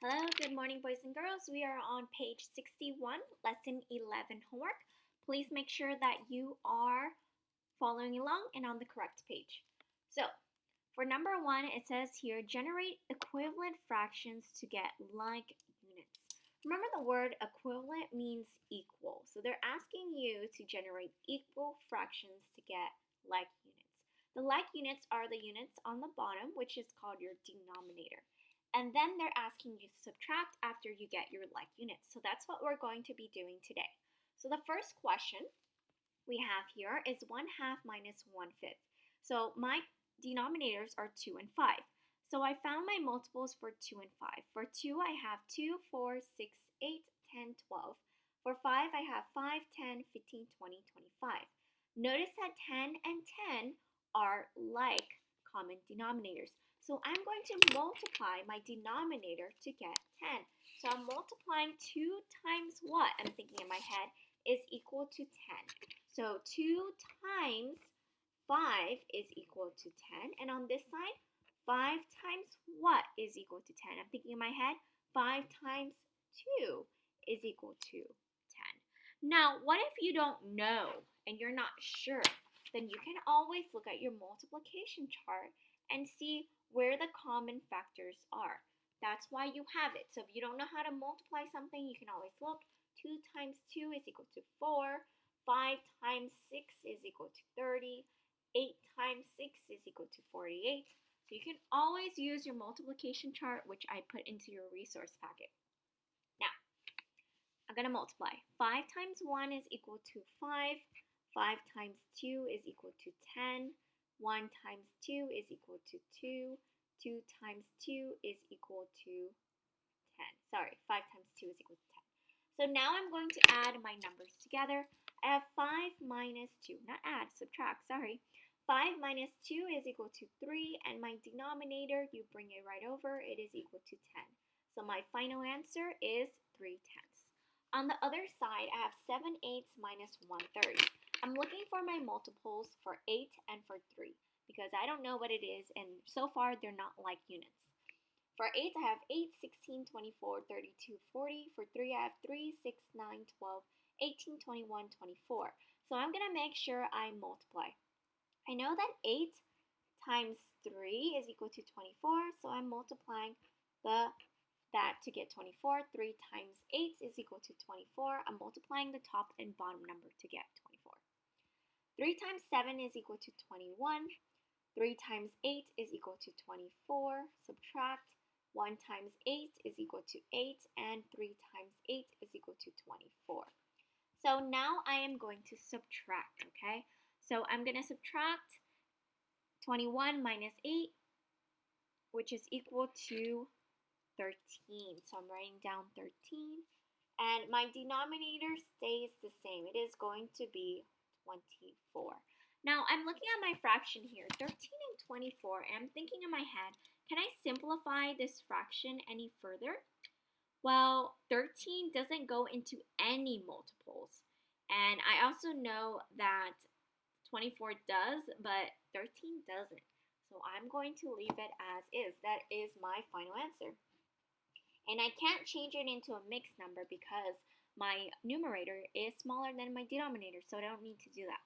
Hello, good morning, boys and girls. We are on page 61, lesson 11 homework. Please make sure that you are following along and on the correct page. So, for number one, it says here generate equivalent fractions to get like units. Remember, the word equivalent means equal. So, they're asking you to generate equal fractions to get like units. The like units are the units on the bottom, which is called your denominator. And then they're asking you to subtract after you get your like units. So that's what we're going to be doing today. So the first question we have here is 1/2 minus 1/5. So my denominators are 2 and 5. So I found my multiples for 2 and 5. For 2, I have 2, 4, 6, 8, 10, 12. For 5, I have 5, 10, 15, 20, 25. Notice that 10 and 10 are like common denominators. So I'm going to multiply my denominator to get 10. So I'm multiplying 2 times what? I'm thinking in my head is equal to 10. So 2 times 5 is equal to 10. And on this side, 5 times what is equal to 10? I'm thinking in my head, 5 times 2 is equal to 10. Now, what if you don't know and you're not sure? Then you can always look at your multiplication chart and see where the common factors are. That's why you have it. So if you don't know how to multiply something, you can always look. 2 times 2 is equal to 4. 5 times 6 is equal to 30. 8 times 6 is equal to 48. So you can always use your multiplication chart, which I put into your resource packet. Now, I'm going to multiply. 5 times 1 is equal to 5. 5 times 2 is equal to 10. 1 times 2 is equal to 2. 2 times 2 is equal to 10. Sorry, 5 times 2 is equal to 10. So now I'm going to add my numbers together. I have 5 minus 2, not add, subtract, sorry. 5 minus 2 is equal to 3, and my denominator, you bring it right over, it is equal to 10. So my final answer is 3/10. On the other side, I have 7/8 minus 1/3. I'm looking for my multiples for 8 and for 3 because I don't know what it is, and so far they're not like units. For 8, I have 8, 16, 24, 32, 40. For 3, I have 3, 6, 9, 12, 18, 21, 24. So I'm going to make sure I multiply. I know that 8 times 3 is equal to 24, so I'm multiplying that to get 24. 3 times 8 is equal to 24. I'm multiplying the top and bottom number to get 24. 3 times 7 is equal to 21. 3 times 8 is equal to 24. Subtract. 1 times 8 is equal to 8, and 3 times 8 is equal to 24. So now I am going to subtract, okay? So I'm going to subtract 21 minus 8, which is equal to 13. So I'm writing down 13. And my denominator stays the same. It is going to be 24. Now I'm looking at my fraction here, 13 and 24, and I'm thinking in my head, can I simplify this fraction any further? Well, 13 doesn't go into any multiples. And I also know that 24 does, but 13 doesn't. So I'm going to leave it as is. That is my final answer. And I can't change it into a mixed number because my numerator is smaller than my denominator, so I don't need to do that.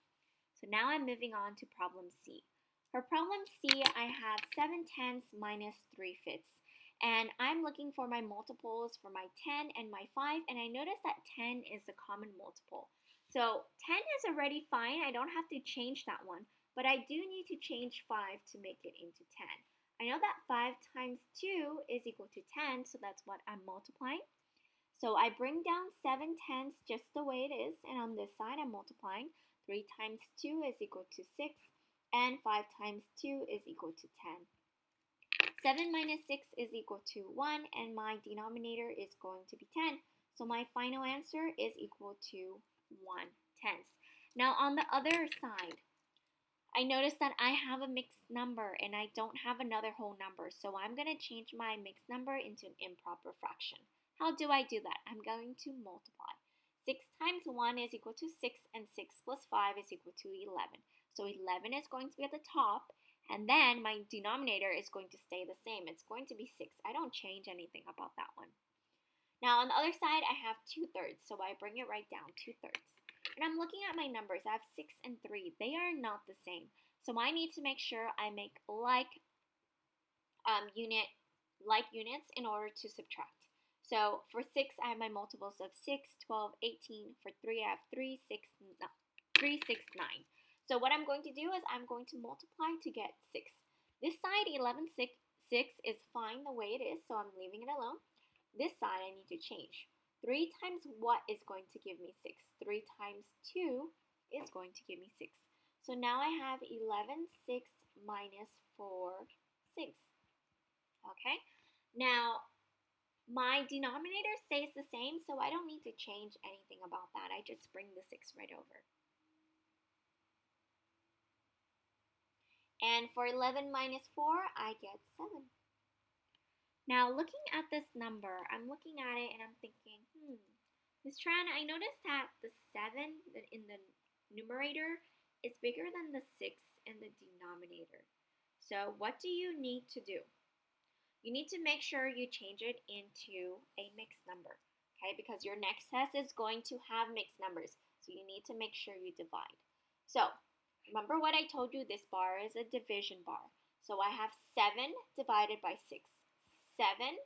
So now I'm moving on to problem C. For problem C, I have 7/10 minus 3/5. And I'm looking for my multiples for my 10 and my 5, and I notice that 10 is the common multiple. So 10 is already fine, I don't have to change that one, but I do need to change 5 to make it into 10. I know that 5 times 2 is equal to 10, so that's what I'm multiplying. So I bring down 7/10 just the way it is, and on this side I'm multiplying. 3 times 2 is equal to 6, and 5 times 2 is equal to 10. 7 minus 6 is equal to 1, and my denominator is going to be 10. So my final answer is equal to 1/10. Now on the other side, I notice that I have a mixed number and I don't have another whole number. So I'm going to change my mixed number into an improper fraction. How do I do that? I'm going to multiply. 6 times 1 is equal to 6, and 6 plus 5 is equal to 11. So 11 is going to be at the top, And then my denominator is going to stay the same. It's going to be 6. I don't change anything about that one. Now on the other side, I have 2/3, so I bring it right down, 2/3. And I'm looking at my numbers. I have 6 and 3. They are not the same. So I need to make sure I make like units in order to subtract. So for 6, I have my multiples of 6, 12, 18. For 3, I have 3, 6, 9. So what I'm going to do is I'm going to multiply to get 6. This side, 11, 6 is fine the way it is, so I'm leaving it alone. This side, I need to change. 3 times what is going to give me 6? 3 times 2 is going to give me 6. So now I have 11, 6 minus 4, 6. Okay? Now, my denominator stays the same, so I don't need to change anything about that. I just bring the 6 right over. And for 11 minus 4, I get 7. Now, looking at this number, I'm looking at it and I'm thinking, Ms. Tran, I noticed that the 7 in the numerator is bigger than the 6 in the denominator. So what do you need to do? You need to make sure you change it into a mixed number, okay? Because your next test is going to have mixed numbers, so you need to make sure you divide. So, remember what I told you, this bar is a division bar. So I have 7 divided by 6. 7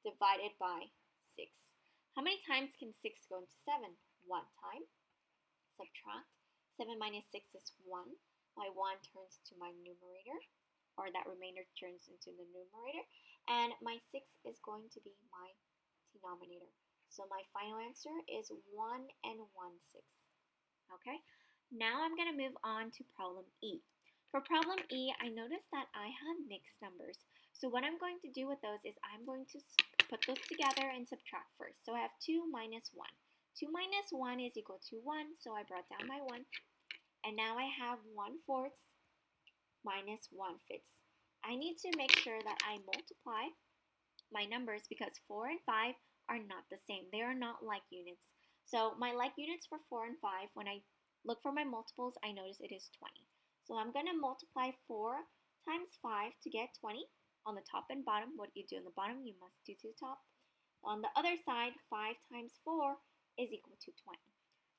divided by 6. How many times can 6 go into 7? 1 time. Subtract. 7 minus 6 is 1. My 1 turns to my numerator, or that remainder turns into the numerator. And my 6 is going to be my denominator. So my final answer is 1 and 1/6. Okay? Now I'm going to move on to problem E. For problem E, I noticed that I have mixed numbers. So what I'm going to do with those is I'm going to put those together and subtract first. So I have 2 minus 1. 2 minus 1 is equal to 1, so I brought down my 1. And now I have 1/4 minus 1/5. I need to make sure that I multiply my numbers because 4 and 5 are not the same. They are not like units. So my like units for 4 and 5, when I look for my multiples, I notice it is 20. So I'm going to multiply 4 times 5 to get 20 on the top and bottom. What you do on the bottom, you must do to the top. On the other side, 5 times 4 is equal to 20.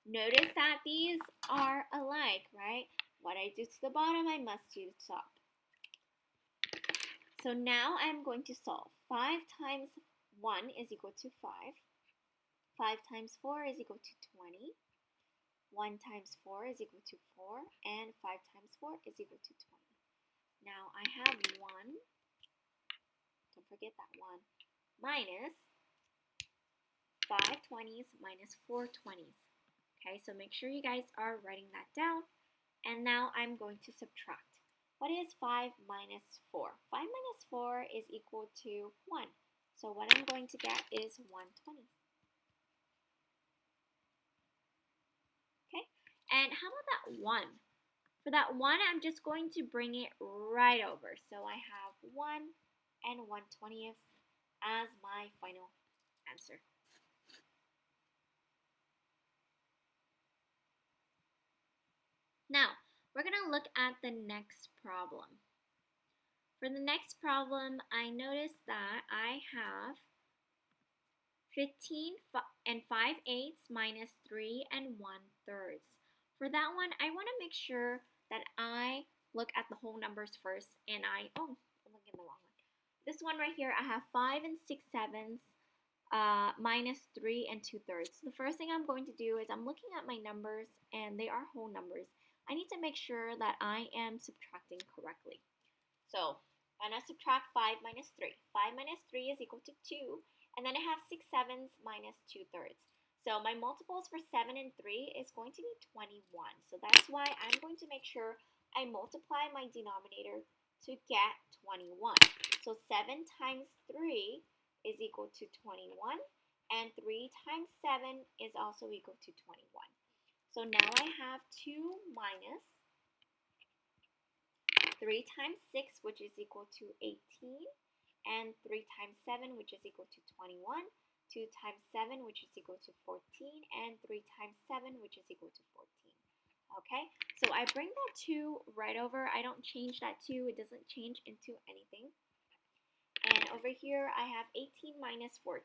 Notice that these are alike, right? What I do to the bottom, I must do to the top. So now I'm going to solve. 5 times 1 is equal to 5. 5 times 4 is equal to 20. 1 times 4 is equal to 4. And 5 times 4 is equal to 20. Now I have 1. Don't forget that 1. Minus 5 20s minus 4 20s. Okay, so make sure you guys are writing that down. And now I'm going to subtract. What is 5 minus 4? 5 minus 4 is equal to 1. So what I'm going to get is 1/20. Okay, and how about that 1? For that 1, I'm just going to bring it right over. So I have 1 and 1/20 as my final answer. Now, we're going to look at the next problem. For the next problem, I noticed that I have 15 and 5/8 minus 3 and 1/3. For that one, I want to make sure that I look at the whole numbers first, and I'm looking at the wrong one. This one right here, I have 5 and 6/7 minus 3 and 2/3. The first thing I'm going to do is I'm looking at my numbers, and they are whole numbers. I need to make sure that I am subtracting correctly. So I'm going to subtract 5 minus 3. 5 minus 3 is equal to 2. And then I have 6/7 minus 2/3. So my multiples for 7 and 3 is going to be 21. So that's why I'm going to make sure I multiply my denominator to get 21. So 7 times 3 is equal to 21. And 3 times 7 is also equal to 21. So now I have 2 minus 3 times 6, which is equal to 18, and 3 times 7, which is equal to 21, 2 times 7, which is equal to 14, and 3 times 7, which is equal to 14. Okay, so I bring that 2 right over. I don't change that 2. It doesn't change into anything. And over here, I have 18 minus 14.